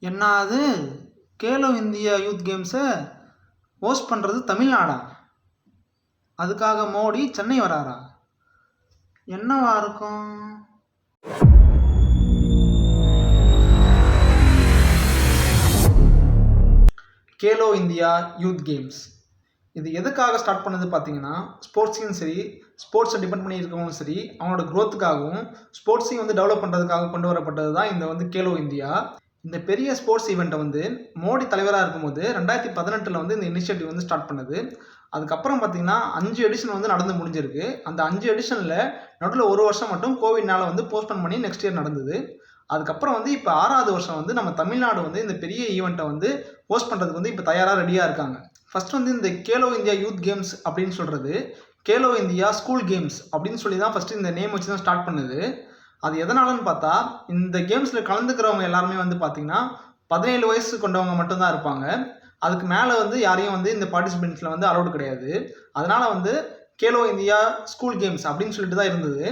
என்னாது Khelo India youth கேம்ஸை host பண்ணுறது தமிழ்நாடா? அதுக்காக மோடி சென்னை வராரா? என்னவா இருக்கும்? கேலோ இந்தியா யூத் கேம்ஸ் இது எதுக்காக ஸ்டார்ட் பண்ணது பார்த்தீங்கன்னா, ஸ்போர்ட்ஸையும் சரி, ஸ்போர்ட்ஸை டிபெண்ட் பண்ணி இருக்கவங்களும் சரி, அவங்களோட க்ரோத்துக்காகவும் ஸ்போர்ட்ஸையும் டெவலப் பண்ணுறதுக்காக கொண்டு வரப்பட்டது தான் இந்த கேலோ இந்தியா. இந்த பெரிய ஸ்போர்ட்ஸ் ஈவெண்ட்டை மோடி தலைவராக இருக்கும்போது 2018 இந்த இனிஷியேட்டிவ் ஸ்டார்ட் பண்ணுது. அதுக்கப்புறம் பார்த்தீங்கன்னா 5 எடிஷன் நடந்து முடிஞ்சிருக்கு. அந்த 5 எடிஷனில் நடுவில் ஒரு வருஷம் மட்டும் கோவிட்னால போஸ்ட்போன் பண்ணி நெக்ஸ்ட் இயர் நடந்தது. அதுக்கப்புறம் இப்போ 6வது வருஷம் நம்ம தமிழ்நாடு இந்த பெரிய ஈவெண்ட்டை ஹோஸ்ட் பண்ணுறதுக்கு இப்போ தயாராக ரெடியாக இருக்காங்க. ஃபர்ஸ்ட் இந்த கேலோ இந்தியா யூத் கேம்ஸ் அப்படின்னு சொல்கிறது கேலோ இந்தியா ஸ்கூல் கேம்ஸ் அப்படின்னு சொல்லி தான் ஃபஸ்ட்டு இந்த நேம் வச்சு தான் ஸ்டார்ட் பண்ணுது. அது எதனாலன்னு பார்த்தா, இந்த கேம்ஸில் கலந்துக்கிறவங்க எல்லாருமே பார்த்தீங்கன்னா 17 வயசு கொண்டவங்க மட்டும்தான் இருப்பாங்க. அதுக்கு மேலே யாரையும் இந்த பார்ட்டிசிபெண்ட்ஸில் அலௌடு கிடையாது. அதனால் கேலோ இந்தியா ஸ்கூல் கேம்ஸ் அப்படின்னு சொல்லிட்டு தான் இருந்தது.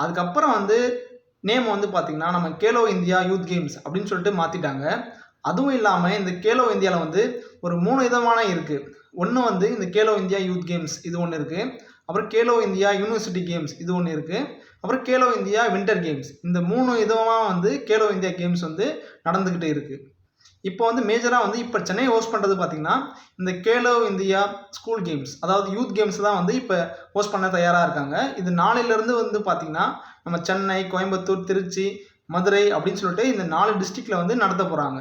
அதுக்கப்புறம் நேம் பார்த்தீங்கன்னா நம்ம கேலோ இந்தியா யூத் கேம்ஸ் அப்படின்னு சொல்லிட்டு மாற்றிட்டாங்க. அதுவும் இல்லாமல் இந்த கேலோ இந்தியாவில் ஒரு 3 விதமான இருக்குது. ஒன்று இந்த கேலோ இந்தியா யூத் கேம்ஸ் இது ஒன்று இருக்குது. அப்புறம் கேலோ இந்தியா யூனிவர்சிட்டி கேம்ஸ் இது ஒன்று இருக்குது. அப்புறம் கேலோ இந்தியா வின்டர் கேம்ஸ். இந்த 3 விதமாக கேலோ இந்தியா கேம்ஸ் நடந்துக்கிட்டு இருக்குது. இப்போ மேஜராக இப்போ சென்னை ஹோஸ்ட் பண்ணுறது பார்த்திங்கன்னா இந்த கேலோ இந்தியா ஸ்கூல் கேம்ஸ், அதாவது யூத் கேம்ஸ் தான் இப்போ ஹோஸ்ட் பண்ண தயாராக இருக்காங்க. இது நாளையிலேருந்து பார்த்திங்கன்னா நம்ம சென்னை, கோயம்புத்தூர், திருச்சி, மதுரை அப்படின்னு சொல்லிட்டு இந்த 4 டிஸ்ட்ரிக்டில் நடத்த போகிறாங்க.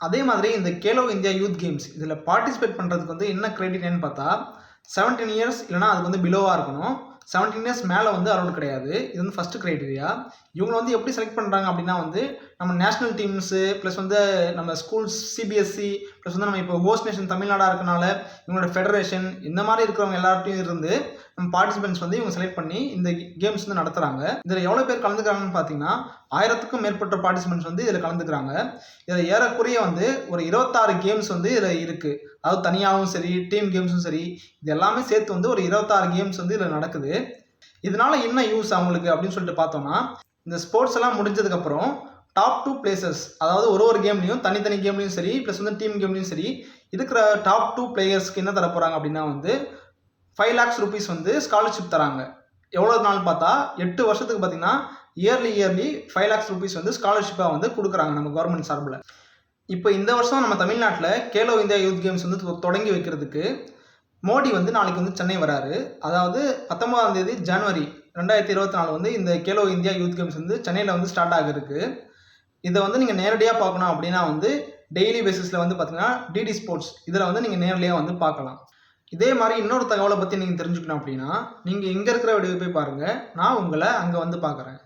அதே மாதிரி இந்த கேலோ இந்தியா யூத் கேம்ஸ் இதில் பார்ட்டிசிபேட் பண்ணுறதுக்கு என்ன க்ரைட்டீரியான்னு பார்த்தா, 17 இயர்ஸ் இல்லைனா அதுக்கு பிலோவாக இருக்கணும். 17 இயர்ஸ் மேலே அலௌடு கிடையாது. இது ஃபஸ்ட்டு க்ரைட்டீரியா. இவங்க எப்படி செலக்ட் பண்ணுறாங்க அப்படின்னா நம்ம நேஷ்னல் டீம்ஸு ப்ளஸ் நம்ம ஸ்கூல்ஸ் சிபிஎஸ்சி ப்ளஸ் நம்ம இப்போ ஹோஸ்ட் நேஷன் தமிழ்நாடாக இருக்கனால இவங்களோட ஃபெடரேஷன் இந்த மாதிரி இருக்கிறவங்க எல்லார்ட்டையும் இருந்து நம்ம பார்ட்டிசிபெண்ட்ஸ் இவங்க செலக்ட் பண்ணி இந்த கேம்ஸ் நடத்துகிறாங்க. இதில் எவ்வளோ பேர் கலந்துக்கிறாங்கன்னு பார்த்தீங்கன்னா 1000க்கும் மேற்பட்ட பார்ட்டிசிபெண்ட்ஸ் இதில் கலந்துக்கிறாங்க. இதில் ஏறக்குறைய ஒரு 26 கேம்ஸ் இதில் இருக்குது. அதாவது தனியாகவும் சரி, டீம் கேம்ஸும் சரி, இது எல்லாமே சேர்த்து ஒரு 26 கேம்ஸ் இதில் நடக்குது. இதனால என்ன யூஸ் அவங்களுக்கு அப்படின்னு சொல்லிட்டு பார்த்தோம்னா, இந்த ஸ்போர்ட்ஸ் எல்லாம் முடிஞ்சதுக்கப்புறம் டாப் 2 பிளேசஸ், அதாவது ஒரு கேம்லையும் தனித்தனி கேம்லையும் சரி ப்ளஸ் டீம் கேம்லையும் சரி இருக்கிற டாப் 2 பிளேயர்ஸ்க்கு என்ன தர போகிறாங்க அப்படின்னா 5 lakhs rupees ஸ்காலர்ஷிப் தராங்க. எவ்வளோ நாள் பார்த்தா 8 வருஷத்துக்கு பார்த்தீங்கன்னா இயர்லி 5 lakhs rupees ஸ்காலர்ஷிப்பாக கொடுக்குறாங்க நம்ம கவர்மெண்ட் சார்பில். இப்போ இந்த வருஷம் நம்ம தமிழ்நாட்டில் கேலோ இந்தியா யூத் கேம்ஸ் தொடங்கி வைக்கிறதுக்கு மோடி நாளைக்கு சென்னை வராரு. அதாவது 19ஆம் தேதி ஜனவரி 2024 இந்த கேலோ இந்தியா யூத் கேம்ஸ் சென்னையில் ஸ்டார்ட் ஆகிருக்கு. இதை நீங்கள் நேரடியாக பார்க்கணும் அப்படின்னா டெய்லி பேசிஸில் பார்த்தீங்கன்னா டிடி ஸ்போர்ட்ஸ் இதில் நீங்கள் நேரடியாக பார்க்கலாம். இதே மாதிரி இன்னொரு தகவலை பற்றி நீங்கள் தெரிஞ்சுக்கணும் அப்படின்னா நீங்கள் எங்கே இருக்கிற வீடியோ போய் பாருங்கள். நான் உங்களை அங்கே பார்க்குறேன்.